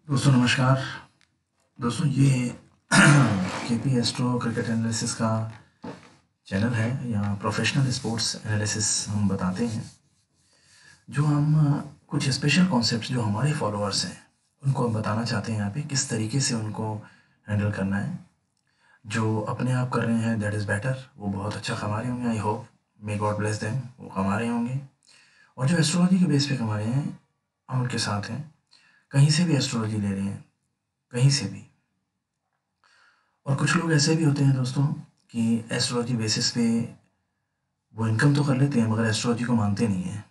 दोस्तों नमस्कार। दोस्तों ये केपी एस्ट्रो क्रिकेट एनालिसिस का चैनल है। यहाँ प्रोफेशनल स्पोर्ट्स एनालिसिस हम बताते हैं। जो हम कुछ स्पेशल कॉन्सेप्ट्स जो हमारे फॉलोअर्स हैं उनको हम बताना चाहते हैं यहाँ पे किस तरीके से उनको हैंडल करना है। जो अपने आप कर रहे हैं दैट इज़ बेटर, वो बहुत अच्छा कमा रहे होंगे। I hope may God bless them, वो कमा रहे होंगे। और जो एस्ट्रोलॉजी के बेस पे कमा रहे हैं हम उनके साथ हैं। कहीं से भी एस्ट्रोलॉजी ले रहे हैं, कहीं से भी। और कुछ लोग ऐसे भी होते हैं दोस्तों कि एस्ट्रोलॉजी बेसिस पे वो इनकम तो कर लेते हैं मगर एस्ट्रोलॉजी को मानते नहीं हैं।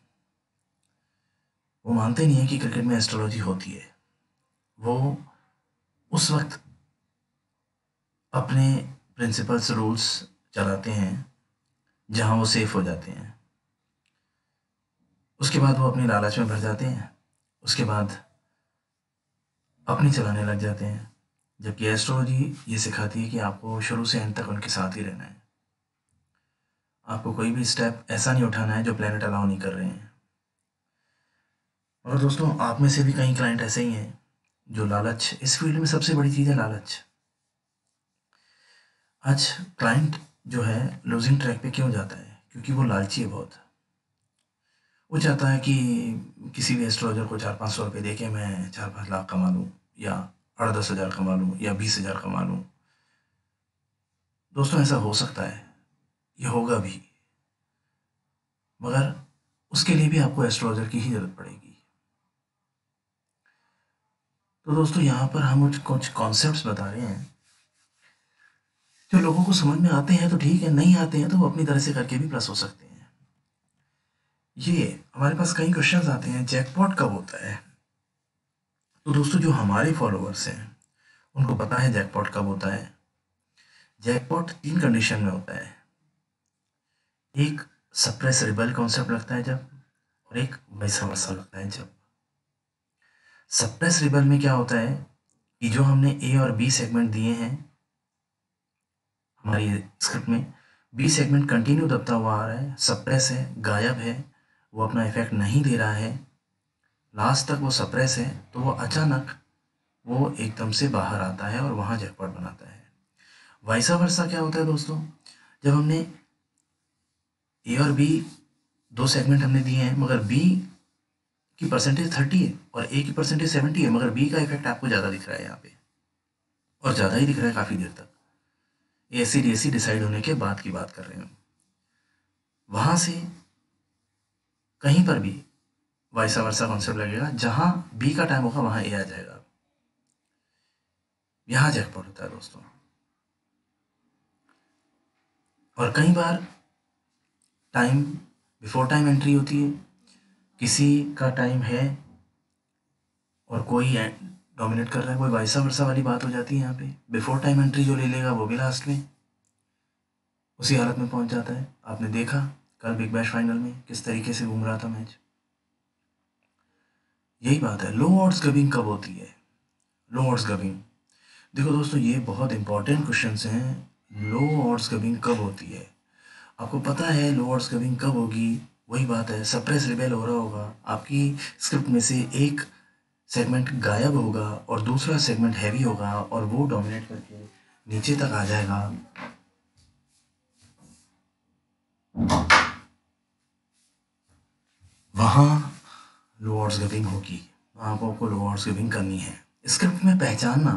वो मानते नहीं हैं कि क्रिकेट में एस्ट्रोलॉजी होती है। वो उस वक्त अपने प्रिंसिपल्स रूल्स चलाते हैं जहां वो सेफ हो जाते हैं। उसके बाद वो अपनी लालच में भर जाते हैं। उसके बाद अपनी चलाने लग जाते हैं। जबकि एस्ट्रोलॉजी ये सिखाती है कि आपको शुरू से एंड तक उनके साथ ही रहना है। आपको कोई भी स्टेप ऐसा नहीं उठाना है जो प्लेनेट अलाउ नहीं कर रहे हैं। और दोस्तों आप में से भी कई क्लाइंट ऐसे ही हैं जो लालच, इस फील्ड में सबसे बड़ी चीज़ है लालच। आज क्लाइंट जो है लूजिंग ट्रैक पे क्यों जाता है? क्योंकि वो लालची है बहुत। वो चाहता है कि किसी भी एस्ट्रोलॉजर को 400-500 रुपये दे के मैं 4-5 लाख कमा लूँ, या 8-10 हज़ार कमा लूँ, या 20 हज़ार कमा लूँ। दोस्तों ऐसा हो सकता है, ये होगा भी, मगर उसके लिए भी आपको एस्ट्रोलॉजर की ही ज़रूरत पड़ेगी। तो दोस्तों यहाँ पर हम कुछ कॉन्सेप्ट्स बता रहे हैं जो लोगों को समझ में आते हैं तो ठीक है, नहीं आते हैं तो वो अपनी तरह से करके भी प्लस हो सकते हैं। ये हमारे पास कई क्वेश्चंस आते हैं, जैकपॉट कब होता है? तो दोस्तों जो हमारे फॉलोअर्स हैं उनको पता है जैकपॉट कब होता है। जैकपॉट 3 कंडीशन में होता है। एक सप्रेस रिबल कॉन्सेप्ट लगता है जब, और एक वाइस वर्सा लगता है जब। सप्रेस रिबल में क्या होता है कि जो हमने ए और बी सेगमेंट दिए हैं हमारी स्क्रिप्ट में, बी सेगमेंट कंटिन्यू दबता हुआ आ रहा है, सप्रेस है, गायब है, वो अपना इफेक्ट नहीं दे रहा है, लास्ट तक वो सप्रेस है, तो वो अचानक वो एकदम से बाहर आता है और वहाँ जैकपॉट बनाता है। वाइसा वर्सा क्या होता है दोस्तों? जब हमने ए और बी 2 सेगमेंट हमने दिए हैं मगर बी की परसेंटेज 30 है और ए की परसेंटेज 70 है, मगर बी का इफेक्ट आपको ज़्यादा दिख रहा है यहाँ पे, और ज़्यादा ही दिख रहा है काफ़ी देर तक। एसी डिसाइड होने के बाद की बात कर रहे हैं। वहाँ से कहीं पर भी वाइसा वर्सा कॉन्सेप्ट लगेगा, जहाँ बी का टाइम होगा वहाँ ए आ जाएगा। यहाँ जैकपॉट होता है दोस्तों। और कई बार टाइम बिफोर टाइम एंट्री होती है, किसी का टाइम है और कोई डोमिनेट कर रहा है, कोई वाइसा वर्सा वाली बात हो जाती है। यहाँ पे बिफोर टाइम एंट्री जो ले लेगा वो भी लास्ट में उसी हालत में पहुंच जाता है। आपने देखा कल बिग बैश फाइनल में किस तरीके से घूम रहा था मैच। यही बात है। लो ऑड्स गबिंग कब होती है? लो ऑड्स गबिंग, देखो दोस्तों ये बहुत इंपॉर्टेंट क्वेश्चंस हैं। लो ऑड्स कविंग कब होती है? आपको पता है लो ऑड्स कविंग कब होगी? वही बात है, सप्रेस रिबेल हो रहा होगा, आपकी स्क्रिप्ट में से एक सेगमेंट गायब होगा और दूसरा सेगमेंट हैवी होगा और वो डोमिनेट करके नीचे तक आ जाएगा। वहाँ लो ऑड्स गिविंग होगी, वहाँ आपको लो ऑड्स गिविंग करनी है। स्क्रिप्ट में पहचानना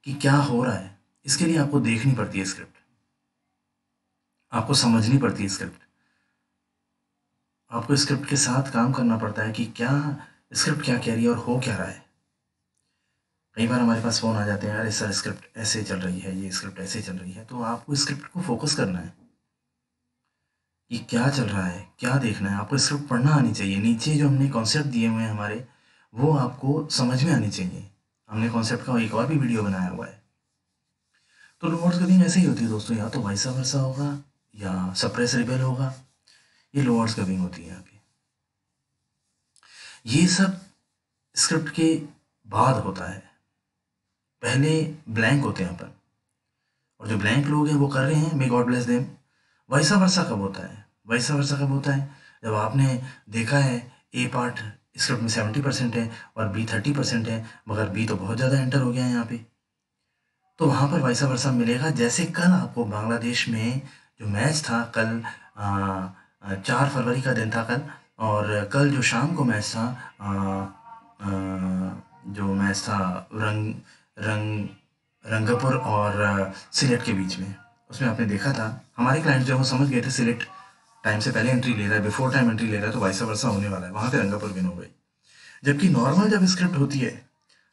कि क्या हो रहा है, इसके लिए आपको देखनी पड़ती है स्क्रिप्ट, आपको समझनी पड़ती है स्क्रिप्ट, आपको स्क्रिप्ट के साथ काम करना पड़ता है कि क्या स्क्रिप्ट क्या कह रही है और हो क्या रहा है। कई बार हमारे पास फ़ोन आ जाते हैं, अरे सर स्क्रिप्ट ऐसे चल रही है, ये स्क्रिप्ट ऐसे चल रही है, तो आपको स्क्रिप्ट को फोकस करना है कि क्या चल रहा है, क्या देखना है। आपको स्क्रिप्ट पढ़ना आनी चाहिए। नीचे जो हमने कॉन्सेप्ट दिए हुए हैं हमारे, वो आपको समझ में आनी चाहिए। हमने कॉन्सेप्ट का एक और भी वीडियो बनाया हुआ है। तो लोअर्स कविंग ऐसे ही होती है दोस्तों, या तो वाइसा वर्सा होगा या सप्रेस रिबेल होगा, ये लोअर्स कविंग होती है यहाँ पे। ये सब स्क्रिप्ट के बाद होता है, पहले ब्लैंक होते हैं अपन, और जो ब्लैंक लोग हैं वो कर रहे हैं, may God bless them. Vice versa कब होता है? वाइसा वर्सा कब होता है? जब आपने देखा है ए पार्ट स्क्रिप्ट में 70% है और बी 30% है, मगर बी तो बहुत ज़्यादा एंटर हो गया है यहाँ पे। तो वहाँ पर वैसा वर्सा मिलेगा। जैसे कल आपको बांग्लादेश में जो मैच था, कल 4 फरवरी का दिन था कल, और कल जो शाम को मैच था, जो मैच था रंग रंगपुर और सिलेट के बीच में, उसमें आपने देखा था हमारे क्लाइंट जो वो समझ गए थे सिलेट टाइम से पहले एंट्री ले रहा है, बिफोर टाइम एंट्री ले रहा है, तो वैसा वर्सा होने वाला है, वहाँ पे रंगपुर विन हो गई। जबकि नॉर्मल जब स्क्रिप्ट होती है,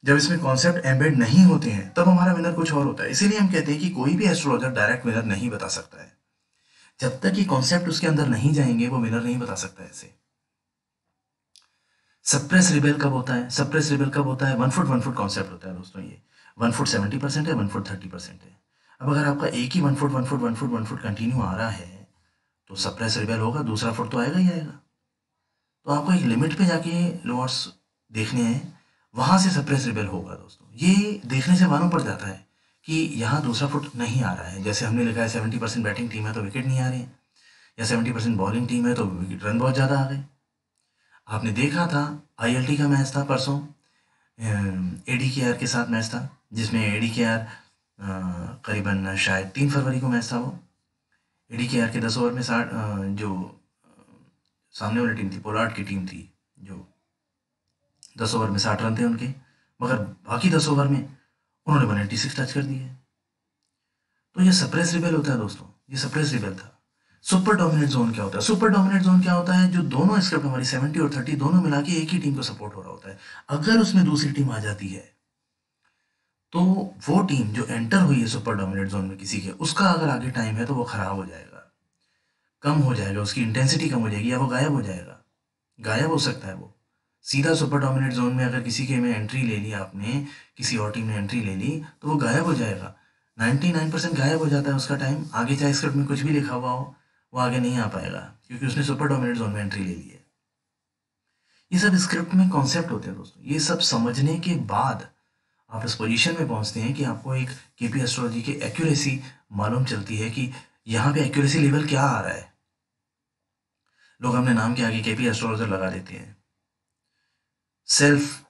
जब इसमें कॉन्सेप्ट एम्बेड नहीं होते हैं, तब हमारा विनर कुछ और होता है। इसीलिए हम कहते हैं कि कोई भी एस्ट्रोलॉजर डायरेक्ट विनर नहीं बता सकता है। जब तक कि कॉन्सेप्ट उसके अंदर नहीं जाएंगे वो विनर नहीं बता सकता है ऐसे। सप्रेस रिबेल कब होता है? सप्रेस रिबेल कब होता है? 1 फुट कॉन्सेप्ट होता है दोस्तों। ये 1 फुट 70% है, 1 फुट 30% है। अब अगर आपका एक ही 1 फुट कंटिन्यू आ रहा है तो सप्रेस रिबेल होगा, दूसरा फुट तो आएगा ही आएगा। तो आपको एक लिमिट पे जाके लॉट्स देखने हैं, वहां से सप्रेस रिबेल होगा दोस्तों। ये देखने से मालूम पड़ जाता है कि यहाँ दूसरा फुट नहीं आ रहा है। जैसे हमने लिखा है 70% बैटिंग टीम है तो विकेट नहीं आ रही है, या 70% बॉलिंग टीम है तो विकेट रन बहुत ज़्यादा आ गए। आपने देखा था ILT का मैच था परसों, ADKR के साथ मैच था, जिसमें ADKR करीबन शायद 3 फरवरी को मैच था वो। ADKR के 10 ओवर में 60, जो सामने वाली टीम थी, पोलार्ड की टीम थी, जो 10 ओवर में 60 रन थे उनके, मगर बाकी 10 ओवर में उन्होंने 186 टच कर दिए। तो ये सप्रेस रिबेल होता है दोस्तों, ये सप्रेस रिबेल था। सुपर डोमिनेट जोन क्या होता है? सुपर डोमिनेट जोन क्या होता है? जो दोनों स्क्रिप्ट हमारी 70 और 30 दोनों मिला के एक ही टीम को सपोर्ट हो रहा होता है। अगर उसमें दूसरी टीम आ जाती है तो वो टीम जो एंटर हुई है सुपर डोमिनेट जोन में किसी के, उसका अगर आगे टाइम है तो वो खराब हो जाएगा, कम हो जाएगा, उसकी इंटेंसिटी कम हो जाएगी, या वो गायब हो जाएगा। गायब हो सकता है वो। सीधा सुपर डोमिनेट जोन में अगर किसी के में एंट्री ले ली आपने, किसी और टीम ने एंट्री ले ली, तो वो गायब हो जाएगा। 99% गायब हो जाता है उसका टाइम। आगे चाहे स्क्रिप्ट में कुछ भी लिखा हुआ हो, वो आगे नहीं आ पाएगा, क्योंकि उसने सुपर डोमिनेट जोन में एंट्री ले ली है। ये सब स्क्रिप्ट में कॉन्सेप्ट होते हैं दोस्तों। ये सब समझने के बाद आप इस पोजीशन में पहुंचते हैं कि आपको एक KP एस्ट्रोलॉजी की एक्यूरेसी मालूम चलती है कि यहाँ पे एक्यूरेसी लेवल क्या आ रहा है। लोग अपने नाम के आगे KP एस्ट्रोलॉजर लगा देते हैं। सेल्फ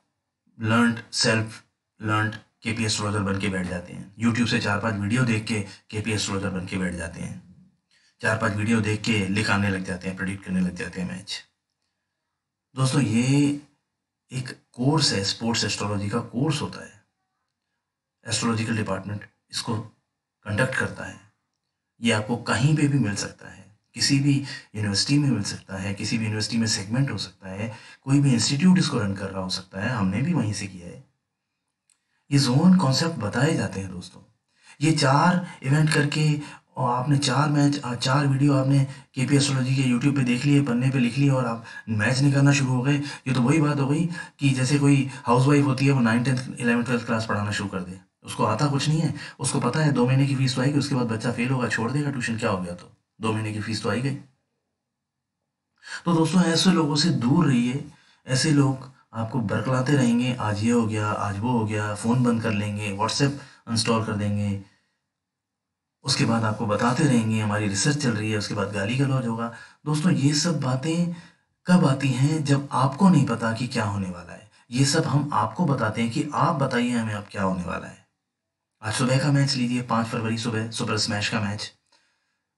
लर्नड KP एस्ट्रोलॉजर बन के बैठ जाते हैं। यूट्यूब से 4-5 वीडियो देख के KP एस्ट्रोलॉजर बन के बैठ जाते हैं। 4-5 वीडियो देख के लिखाने लग जाते हैं, प्रेडिक्ट करने लग जाते हैं मैच। दोस्तों ये एक कोर्स है, स्पोर्ट्स एस्ट्रोलॉजी का कोर्स होता है। एस्ट्रोलॉजिकल डिपार्टमेंट इसको कंडक्ट करता है। ये आपको कहीं पे भी मिल सकता है, किसी भी यूनिवर्सिटी में मिल सकता है, किसी भी यूनिवर्सिटी में सेगमेंट हो सकता है, कोई भी इंस्टीट्यूट इसको रन कर रहा हो सकता है। हमने भी वहीं से किया है। ये जोन कॉन्सेप्ट बताए जाते हैं दोस्तों। ये 4 इवेंट करके और आपने 4 मैच 4 वीडियो आपने KP एस्ट्रोलॉजी के यूट्यूब पे देख लिए, पन्ने पे लिख लिए और आप मैच नहीं करना शुरू हो गए। ये तो वही बात हो गई कि जैसे कोई हाउसवाइफ होती है, वो 9th 10th 11th 12th class पढ़ाना शुरू कर दे। उसको आता कुछ नहीं है, उसको पता है 2 महीने की फीस तो आएगी, उसके बाद बच्चा फेल होगा, छोड़ देगा ट्यूशन, क्या हो गया, तो 2 महीने की फीस तो आई गई। तो दोस्तों ऐसे लोगों से दूर रहिए। ऐसे लोग आपको बरकलाते रहेंगे, आज ये हो गया, आज वो हो गया, फ़ोन बंद कर लेंगे, व्हाट्सएप इंस्टॉल कर देंगे, उसके बाद आपको बताते रहेंगे हमारी रिसर्च चल रही है, उसके बाद गाली गलौज होगा। दोस्तों ये सब बातें कब आती हैं? जब आपको नहीं पता कि क्या होने वाला है। ये सब हम आपको बताते हैं कि आप बताइए हमें अब क्या होने वाला है। आज सुबह का मैच लीजिए, 5 फरवरी सुबह सुपर स्मैश का मैच,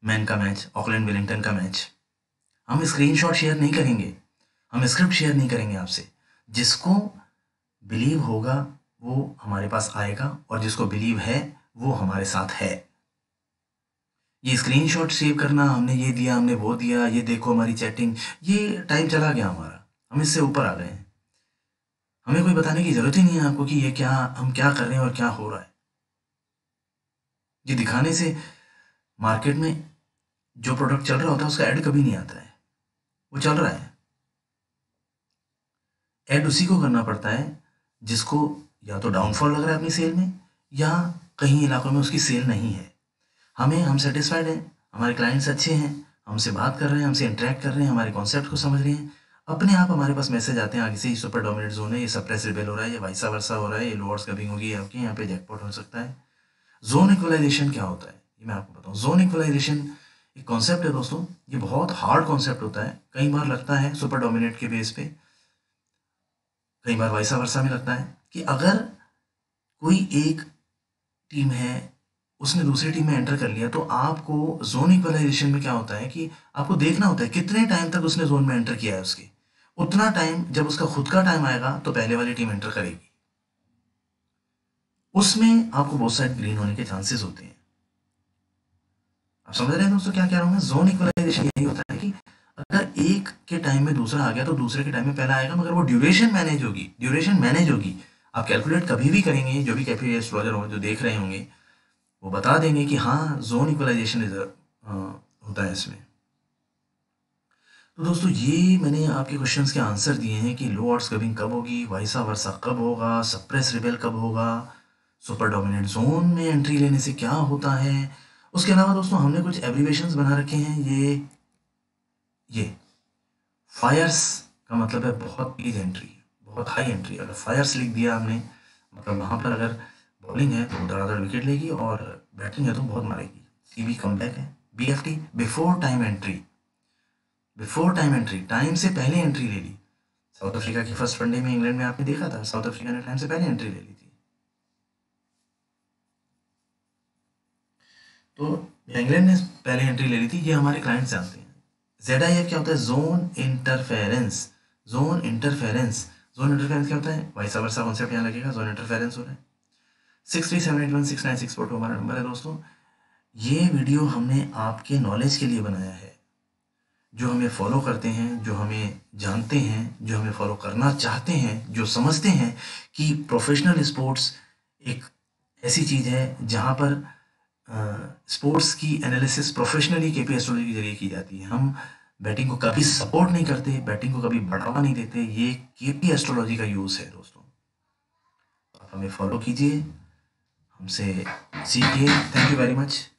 मैन का मैच, ऑकलैंड विलिंगटन का मैच। हम स्क्रीनशॉट शेयर नहीं करेंगे, हम स्क्रिप्ट शेयर नहीं करेंगे आपसे। जिसको बिलीव होगा वो हमारे पास आएगा, और जिसको बिलीव है वो हमारे साथ है। ये स्क्रीनशॉट सेव करना, हमने ये दिया, हमने वो दिया, ये देखो हमारी चैटिंग, ये टाइम चला गया हमारा। हम इससे ऊपर आ गए हैं। हमें कोई बताने की जरूरत ही नहीं है आपको कि ये क्या, हम क्या कर रहे हैं और क्या हो रहा है। ये दिखाने से मार्केट में जो प्रोडक्ट चल रहा होता है उसका ऐड कभी नहीं आता है। वो चल रहा है, ऐड उसी को करना पड़ता है जिसको या तो डाउनफॉल लग रहा है अपनी सेल में, या कहीं इलाकों में उसकी सेल नहीं है। हम सेटिस्फाइड हैं, हमारे क्लाइंट्स अच्छे हैं, हमसे बात कर रहे हैं, हमसे इंटरेक्ट कर रहे हैं, हमारे कॉन्सेप्ट को समझ रहे हैं। अपने आप हमारे पास मैसेज आते हैं आगे से, ही सुपर डोमिनेट जोन है, ये सप्रेस रिबेल हो रहा है, ये वाइसा वर्सा हो रहा है, ये लोअर्स कपिंग होगी आपके, यहाँ पे जैकपॉट हो सकता है। जोन इक्वलाइजेशन क्या होता है ये मैं आपको बताऊँ। जोन इक्वलाइजेशन एक कॉन्सेप्ट है दोस्तों। ये बहुत हार्ड कॉन्सेप्ट होता है। कई बार लगता है सुपर डोमिनेट के बेस पे कई बार वैसा वर्षा में लगता है कि अगर कोई एक टीम है उसने दूसरी टीम में एंटर कर लिया, तो आपको जोन इक्वलाइजेशन में क्या होता है कि आपको देखना होता है कितने टाइम तक उसने जोन में एंटर किया है। उसके उतना टाइम जब उसका खुद का टाइम आएगा तो पहले वाली टीम एंटर करेगी, उसमें आपको बहुत साइड ग्रीन होने के चांसेस होते हैं। आप समझ रहे हैं दोस्तों क्या कह रहा हूं मैं? जोन इक्वलाइजेशन यही होता है कि अगर एक के टाइम में दूसरा आ गया तो दूसरे के टाइम में पहला आएगा, मगर वो ड्यूरेशन मैनेज होगी। आप कैलकुलेट कभी भी करेंगे, जो भी कैफे एस्ट्रोलॉजर हो जो देख रहे होंगे वो बता देंगे कि हाँ जोन इक्वलाइजेशन होता है इसमें। तो दोस्तों ये मैंने आपके क्वेश्चंस के आंसर दिए हैं कि लो ऑड्स क्लबिंग कब होगी, वाइसा वर्सा कब होगा, सप्रेस रिबेल कब होगा, सुपर डोमिनेंट जोन में एंट्री लेने से क्या होता है। उसके अलावा दोस्तों हमने कुछ एब्रीवेशंस बना रखे हैं। ये फायर्स का मतलब है बहुत तेज एंट्री, बहुत हाई एंट्री। अगर फायर्स लिख दिया हमने मतलब वहाँ पर अगर बॉलिंग है तो धड़ाधड़ विकेट लेगी और बैटिंग है तो बहुत मारेगी। सीबी कमबैक है। BFT before time entry, time से पहले एंट्री ले ली। साउथ अफ्रीका की फर्स्ट वनडे में इंग्लैंड में आपने देखा था, साउथ अफ्रीका ने टाइम से पहले एंट्री ले ली थी। तो इंग्लैंड ने पहले एंट्री ले ली थी, ये हमारे क्लाइंट जानते हैं। ZIF क्या होता है? Zone interference. जोन इंटरफेरेंस क्या होता है? वाइस वर्सा कॉन्सेप्ट यहाँ लगेगा, जोन इंटरफेरेंस हो रहा है। 6378169642 हमारा नंबर है दोस्तों। ये वीडियो हमने आपके नॉलेज के लिए बनाया है। जो हमें फॉलो करते हैं, जो हमें जानते हैं, जो हमें फॉलो करना चाहते हैं, जो समझते हैं कि प्रोफेशनल स्पोर्ट्स एक ऐसी चीज़ है जहाँ पर स्पोर्ट्स की एनालिसिस प्रोफेशनली केपी एस्ट्रोलॉजी के जरिए की जाती है। हम बैटिंग को कभी सपोर्ट नहीं करते, बैटिंग को कभी बढ़ावा नहीं देते। ये केपी एस्ट्रोलॉजी का यूज़ है दोस्तों। आप हमें फॉलो कीजिए, हमसे सीखिए। Thank you very much.